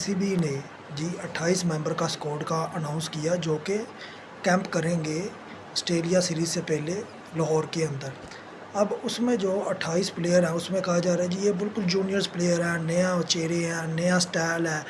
PCB ने जी 28 member का squad का अनाउंस किया जो कि कैंप करेंगे ऑस्ट्रेलिया सीरीज़ से पहले लाहौर के अंदर। अब उसमें जो 28 प्लेयर हैं उसमें कहा जा रहा है जी ये बिल्कुल जूनियर्स प्लेयर हैं, नया चेहरे हैं, नया स्टाइल है।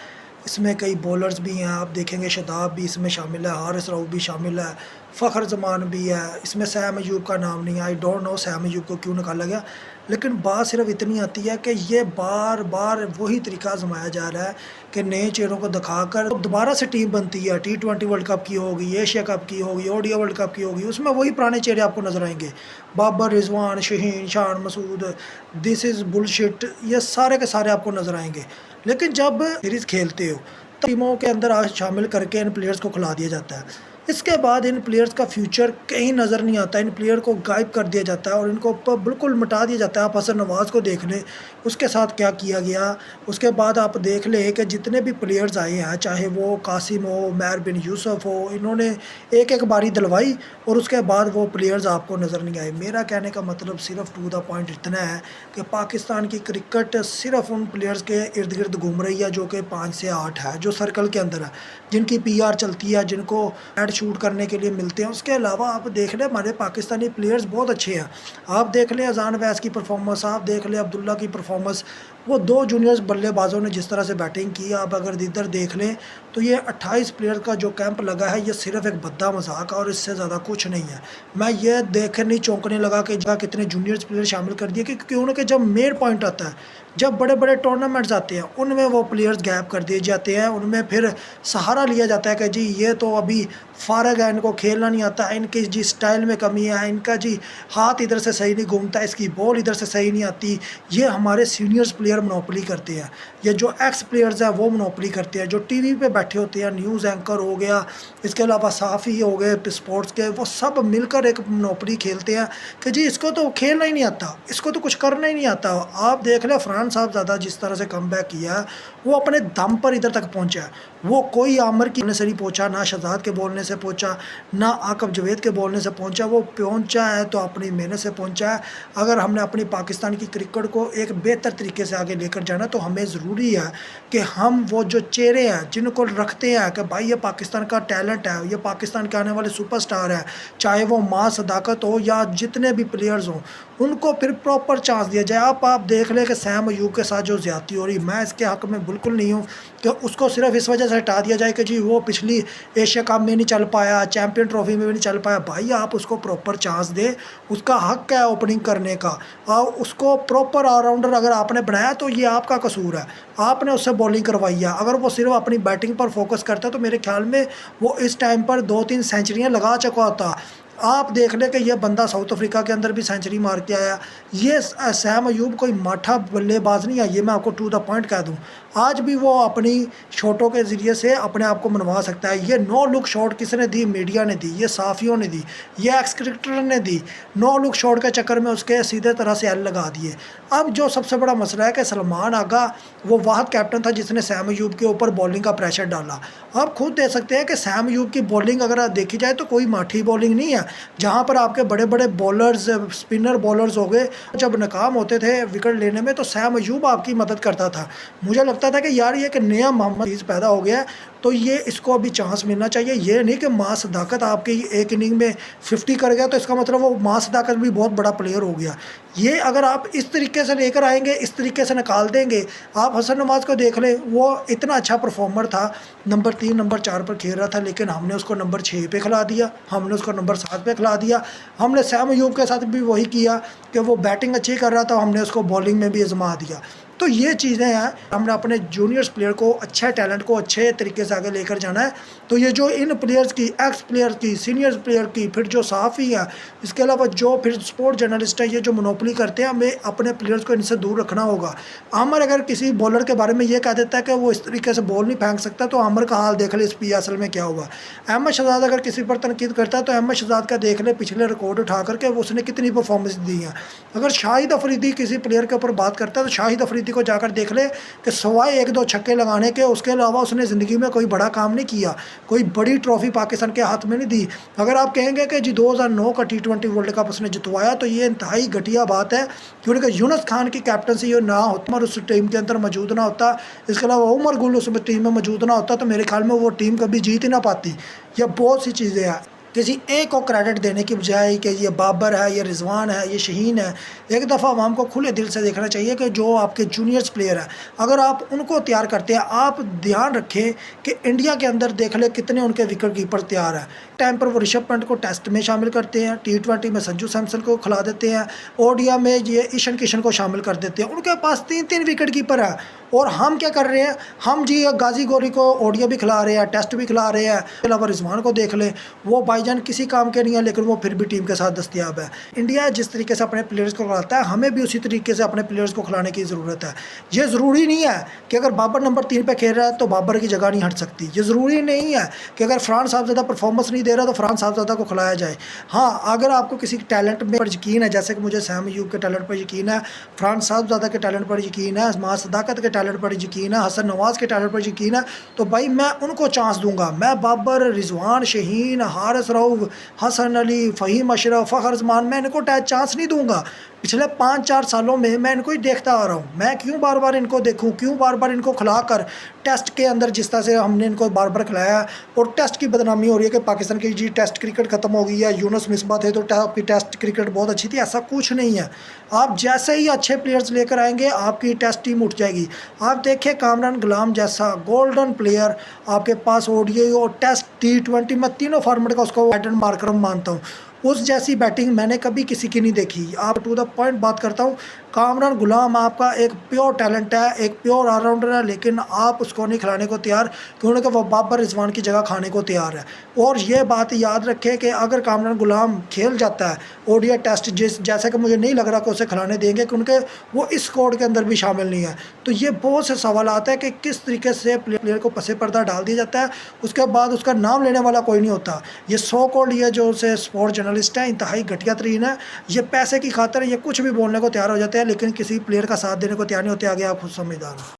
इसमें कई बॉलर्स भी हैं, आप देखेंगे शादाब भी इसमें शामिल है, हारिस रऊफ़ भी शामिल है, फ़खर जमान भी है, इसमें सैम अयूब का नाम नहीं है। I don't know Sam Ayub को क्यों निकाला गया, लेकिन बात सिर्फ इतनी आती है कि ये बार बार वही तरीका आजमाया जा रहा है कि नए चेहरों को दिखाकर दोबारा से टीम बनती है। T20 वर्ल्ड कप की होगी, एशिया कप की होगी, ओडीआई वर्ल्ड कप की होगी, उसमें वही पुराने चेहरे आपको नजर आएंगे। Babar, Rizwan, Shaheen, Shan Masood, this is bullshit, ये सारे के सारे आपको नजर आएंगे। लेकिन जब सीरीज़ खेलते हो तो टीमों के अंदर आज शामिल करके इन प्लेयर्स को खिला दिया जाता है। इसके बाद इन प्लेयर्स का फ्यूचर कहीं नज़र नहीं आता, इन प्लेयर को गायब कर दिया जाता है और इनको बिल्कुल मिटा दिया जाता है। आप हसन नवाज़ को देख लें, उसके साथ क्या किया गया। उसके बाद आप देख लें कि जितने भी प्लेयर्स आए हैं, चाहे वो कासिम हो, मैर बिन यूसुफ हो, इन्होंने एक एक बारी दिलवाई और उसके बाद वो प्लेयर्स आपको नज़र नहीं आए। मेरा कहने का मतलब सिर्फ टू द पॉइंट इतना है कि पाकिस्तान की क्रिकेट सिर्फ उन प्लेयर्स के इर्द गिर्द घूम रही है जो कि 5 से 8 है, जो सर्कल के अंदर है, जिनकी पीआर चलती है, जिनको एड शूट करने के लिए मिलते हैं। उसके अलावा आप देख लें हमारे पाकिस्तानी प्लेयर्स बहुत अच्छे हैं। आप देख लें अजान वैस की परफॉर्मेंस, आप देख लें अब्दुल्ला की परफॉर्मेंस, वो 2 जूनियर्स बल्लेबाजों ने जिस तरह से बैटिंग की। आप अगर इधर देख लें तो ये 28 प्लेयर का जो कैंप लगा है ये सिर्फ एक भद्दा मजाक है और इससे ज़्यादा कुछ नहीं है। मैं ये देख नहीं चौंकने लगा कि जगह कितने जूनियर्स प्लेयर शामिल कर दिए, क्योंकि उनके जब मेन पॉइंट आता है, जब बड़े बड़े टूर्नामेंट्स आते हैं, उनमें वो प्लेयर्स गैप कर दिए जाते हैं। उनमें फिर सहारा लिया जाता है कि जी ये तो अभी फ़ारग है, इनको खेलना नहीं आता, इनके जी स्टाइल में कमी है, इनका जी हाथ इधर से सही नहीं घूमता, इसकी बॉल इधर से सही नहीं आती। ये हमारे सीनियर्स प्लेयर मोनोपोली करते हैं, ये जो एक्स प्लेयर्स हैं वो मोनोपोली करते हैं। जो टीवी पे बैठे होते हैं, न्यूज़ एंकर हो गया, इसके अलावा सहाफ़ी हो गए स्पोर्ट्स के, वो सब मिलकर एक मोनोपोली खेलते हैं कि जी इसको तो खेलना ही नहीं आता, इसको तो कुछ करना ही नहीं आता। आप देख लें फरहान साहबज़ादा जिस तरह से कमबैक किया है, वो अपने दम पर इधर तक पहुँचा है। वो कोई आमिर की बोलने से नहीं पहुँचा, ना शहजाद के बोलने से पहुँचा, ना आकब जवेद के बोलने से पहुँचा। वो पहुँचा है तो अपनी मेहनत से पहुँचा है। अगर हमने अपनी पाकिस्तान की क्रिकेट को एक बेहतर तरीके से आगे लेकर जाना तो हमें ज़रूरी है कि हम वो जो चेहरे हैं जिनको रखते हैं कि भाई ये पाकिस्तान का टैलेंट है, ये पाकिस्तान के आने वाले सुपरस्टार है, चाहे वो माँ सदाकत हो या जितने भी प्लेयर्स हों, उनको फिर प्रॉपर चांस दिया जाए। आप देख लें कि सैम अयूब के साथ जो ज़्यादती हो रही, मैं इसके हक़ में बिल्कुल नहीं हूँ कि उसको सिर्फ इस वजह से हटा दिया जाए कि जी वो पिछली एशिया कप में नहीं चल पाया, चैम्पियन ट्रॉफी में भी नहीं चल पाया। भाई आप उसको प्रॉपर चांस दें, उसका हक़ है ओपनिंग करने का, और उसको प्रॉपर ऑलराउंडर अगर आपने बनाया तो ये आपका कसूर है, आपने उससे बॉलिंग करवाई है। अगर वो सिर्फ अपनी बैटिंग पर फोकस करता तो मेरे ख्याल में वो इस टाइम पर 2-3 सेंचुरियाँ लगा चुका होता। आप देख लें कि यह बंदा साउथ अफ्रीका के अंदर भी सेंचुरी मार के आया। ये सैम अयूब कोई माठा बल्लेबाज नहीं है, ये मैं आपको टू द पॉइंट कह दूं। आज भी वो अपनी शॉटों के ज़रिए से अपने आप को मनवा सकता है। ये नो लुक शॉट किसने दी? मीडिया ने दी, ये साफ़ियों ने दी, ये एक्स क्रिकेटर ने दी। नो लुक शॉट के चक्कर में उसके सीधे तरह से एल लगा दिए। अब जो सबसे बड़ा मसला है कि सलमान आगा वो वाहिद कैप्टन था जिसने सैम अयूब के ऊपर बॉलिंग का प्रेशर डाला। आप खुद देख सकते हैं कि सैम अयूब की बॉलिंग अगर देखी जाए तो कोई माठी बॉलिंग नहीं है, जहाँ पर आपके बड़े बड़े बॉलर्स, स्पिनर बॉलर्स हो गए, जब नाकाम होते थे विकेट लेने में तो सैम अयूब आपकी मदद करता था। मुझे लगता था कि यार ये एक नया मोहम्मद चीज़ पैदा हो गया है, तो ये इसको अभी चांस मिलना चाहिए। ये नहीं कि माँ सदाकत आपकी एक इनिंग में 50 कर गया तो इसका मतलब वो माँ सदाकत भी बहुत बड़ा प्लेयर हो गया। ये अगर आप इस तरीके से लेकर आएंगे, इस तरीके से निकाल देंगे। आप हसन नवाज़ को देख लें, वो इतना अच्छा परफॉर्मर था, नंबर 3 नंबर 4 पर खेल रहा था, लेकिन हमने उसको नंबर 6 पे खिला दिया, हमने उसको नंबर 7 पे खिला दिया। हमने सैम अयूब के साथ भी वही किया कि वो बैटिंग अच्छी कर रहा था, हमने उसको बॉलिंग में भी आजमा दिया। तो ये चीज़ें हैं, हमने अपने जूनियर्स प्लेयर को, अच्छे टैलेंट को अच्छे तरीके से आगे लेकर जाना है। तो ये जो इन प्लेयर्स की, एक्स प्लेयर की, सीनियर प्लेयर की, फिर जो सहाफ़ी है, इसके अलावा जो फिर स्पोर्ट जर्नलिस्ट है, ये जो मोनोपोली करते हैं, हमें अपने प्लेयर्स को इनसे दूर रखना होगा। आमिर अगर किसी बॉलर के बारे में ये कह देता है कि वो इस तरीके से बॉल नहीं फेंक सकता, तो आमिर का हाल देख ले इस PSL में क्या हुआ। अहमद शहजाद अगर किसी पर तनकीद करता है तो अहमद शहजाद का देख ले पिछले रिकॉर्ड उठा करके उसने कितनी परफॉर्मेंस दी है। अगर शाहिद अफरीदी किसी प्लेयर के ऊपर बात करता है तो शाहिद अफरीदी टी20 को जाकर देख ले कि सिवाय 1-2 छक्के लगाने के उसके अलावा उसने ज़िंदगी में कोई बड़ा काम नहीं किया, कोई बड़ी ट्रॉफ़ी पाकिस्तान के हाथ में नहीं दी। अगर आप कहेंगे कि जी 2009 का टी20 वर्ल्ड कप उसने जितवाया तो ये इंतहाई घटिया बात है, क्योंकि यूनुस खान की कैप्टनसी ना होती और उस टीम के अंदर मौजूद ना होता, इसके अलावा उमर गुल उस टीम में मौजूद ना होता, तो मेरे ख्याल में वो टीम कभी जीत ही ना पाती। यह बहुत सी चीज़ें हैं। किसी एक को क्रेडिट देने की बजाय कि ये बाबर है, ये रिजवान है, ये शहीन है, एक दफ़ा आवाम को खुले दिल से देखना चाहिए कि जो आपके जूनियर्स प्लेयर हैं, अगर आप उनको तैयार करते हैं, आप ध्यान रखें कि इंडिया के अंदर देख ले कितने उनके विकेट कीपर तैयार हैं। टाइम पर वो ऋषभ पंत को टेस्ट में शामिल करते हैं, टी20 में संजू सैमसन को खिला देते हैं, ओडिया में ये ईशान किशन को शामिल कर देते हैं। उनके पास 3-3 विकेट कीपर है और हम क्या कर रहे हैं, हम जी गाजी गौरी को ओडिया भी खिला रहे हैं, टेस्ट भी खिला रहे हैं। इसके अलावा रिजवान को देख ले, वो भाईजान किसी काम के नहीं है लेकिन वो फिर भी टीम के साथ दस्तियाब है। इंडिया जिस तरीके से अपने प्लेयर्स को खिलाता है, हमें भी उसी तरीके से अपने प्लेयर्स को खिलाने की ज़रूरत है। ये ज़रूरी नहीं है कि अगर बाबर नंबर 3 पे खेल रहा है तो बाबर की जगह नहीं हट सकती। ये ज़रूरी नहीं है कि अगर फरहान साहबज़ादा परफॉर्मेंस नहीं दे रहा तो फरहान साहबज़ादा को खिलाया जाए। हाँ, अगर आपको किसी टैलेंट में पर यकीन है, जैसे कि मुझे सैम अयूब के टैलेंट पर यकीन है, फरहान साहबज़ादा के टैलेंट पर यकीन है, मां सदाकत के टैलेंट पर यकीन है, हसन नवाज़ के टैलेंट पर यकीन है, तो भाई मैं उनको चांस दूंगा। मैं बाबर, रिजवान, शहीन, हारिस रऊफ, हसन अली, फ़हीम अशरफ, फ़खर जमान, मैं इनको चांस नहीं दूंगा। पिछले 5-4 सालों में मैं इनको ही देखता आ रहा हूँ। मैं क्यों बार बार इनको देखूँ, क्यों बार बार इनको खिलाकर टेस्ट के अंदर जिस तरह से हमने इनको बार बार खिलाया और टेस्ट की बदनामी हो रही है कि पाकिस्तान की जी टेस्ट क्रिकेट ख़त्म हो गई है, यूनुस मिसबा थे तो आपकी टेस्ट क्रिकेट बहुत अच्छी थी। ऐसा कुछ नहीं है। आप जैसे ही अच्छे प्लेयर्स लेकर आएंगे आपकी टेस्ट टीम उठ जाएगी। आप देखिए कामरान गुलाम जैसा गोल्डन प्लेयर आपके पास ओडीआई और टेस्ट, टी20, मैं तीनों फॉर्मेट का उसको वाइड एंड मार्कर मानता हूँ। उस जैसी बैटिंग मैंने कभी किसी की नहीं देखी। आप टू द पॉइंट बात करता हूँ, कामरान गुलाम आपका एक प्योर टैलेंट है, एक प्योर ऑलराउंडर है, लेकिन आप उसको नहीं खिलाने को तैयार, क्योंकि वो बाबर रिजवान की जगह खाने को तैयार है। और ये बात याद रखें कि अगर कामरान गुलाम खेल जाता है ओडीआई टेस्ट, जैसे कि मुझे नहीं लग रहा कि उसे खिलाने देंगे, क्योंकि वो इस स्क्वाड के अंदर भी शामिल नहीं है। तो ये बहुत से सवाल आते हैं कि किस तरीके से प्लेयर को पसे पर्दा डाल दिया जाता है, उसके बाद उसका नाम लेने वाला कोई नहीं होता। ये सो कॉल्ड ये जो से स्पोर्ट जर्नलिस्ट हैं, इंतहाई घटिया तरीन है। ये पैसे की खातिर ये कुछ भी बोलने को तैयार हो जाते हैं, लेकिन किसी प्लेयर का साथ देने को तैयार नहीं होते। आगे आप खुद समझदार हो।